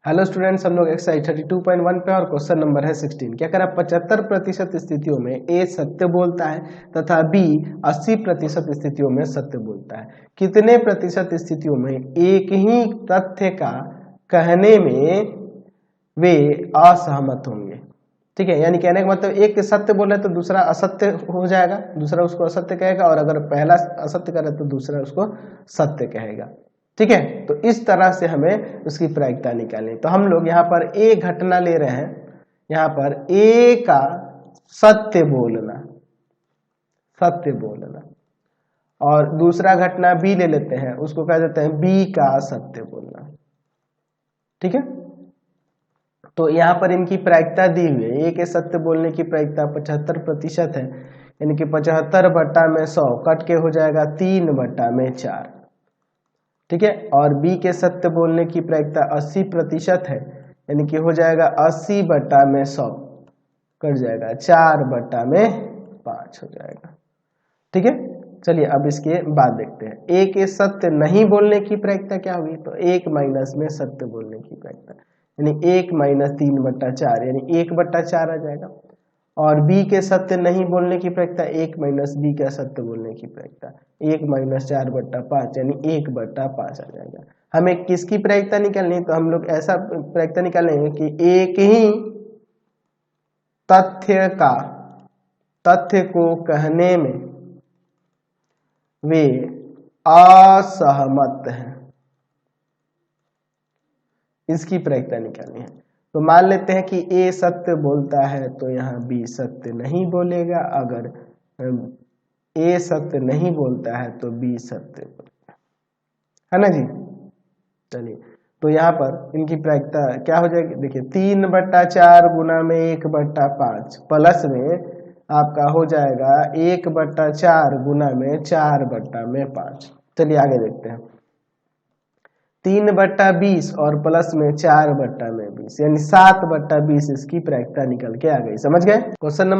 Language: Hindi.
हेलो स्टूडेंट्स, हम लोग एक्सरसाइज 32.1 पे और क्वेश्चन नंबर है 16। क्या करा 75% स्थितियों में ए सत्य बोलता है तथा बी 80% स्थितियों में सत्य बोलता है। कितने प्रतिशत स्थितियों में एक ही तथ्य का कहने में वे असहमत होंगे। ठीक है, यानी कहने का मतलब एक सत्य बोले तो दूसरा असत्य हो जाएगा, दूसरा उसको असत्य कहेगा, और अगर पहला असत्य करे तो दूसरा उसको सत्य कहेगा। ठीक है, तो इस तरह से हमें उसकी प्रायिकता निकालनी। तो हम लोग यहाँ पर ए घटना ले रहे हैं, यहाँ पर ए का सत्य बोलना, सत्य बोलना, और दूसरा घटना बी ले लेते हैं, उसको कह देते हैं बी का असत्य बोलना। ठीक है, तो यहाँ पर इनकी प्रायिकता दी हुई है। ए के सत्य बोलने की प्रायिकता 75% है, यानी कि 75/100 कट के हो जाएगा 3/4। ठीक है, और बी के सत्य बोलने की प्रायिकता 80% है, यानी कि हो जाएगा 80/100 कट जाएगा 4/5 हो जाएगा। ठीक है, चलिए अब इसके बाद देखते हैं ए के सत्य नहीं बोलने की प्रायिकता क्या होगी। तो 1 माइनस में सत्य बोलने की प्रायिकता, यानी 1 माइनस 3/4, यानी 1/4 आ जाएगा। और बी के सत्य नहीं बोलने की प्रायिकता 1 माइनस बी का सत्य बोलने की प्रायिकता 1 माइनस 4/5, यानी 1/5 आ जाएगा। हमें किसकी प्रायिकता निकालनी, तो हम लोग ऐसा प्रायिकता निकालेंगे कि एक ही तथ्य को कहने में वे असहमत हैं, इसकी प्रायिकता निकालनी है। तो मान लेते हैं कि ए सत्य बोलता है तो यहाँ बी सत्य नहीं बोलेगा, अगर ए सत्य नहीं बोलता है तो बी सत्य बोलेगा, है ना जी। चलिए, तो यहाँ पर इनकी प्रायिकता क्या हो जाएगी, देखिए 3/4 गुना में 1/5 प्लस में आपका हो जाएगा 1/4 गुना में 4/5। चलिए आगे देखते हैं। 3/20 और प्लस में 4/20, यानी 7/20 इसकी प्रायिकता निकल के आ गई। समझ गए। Question number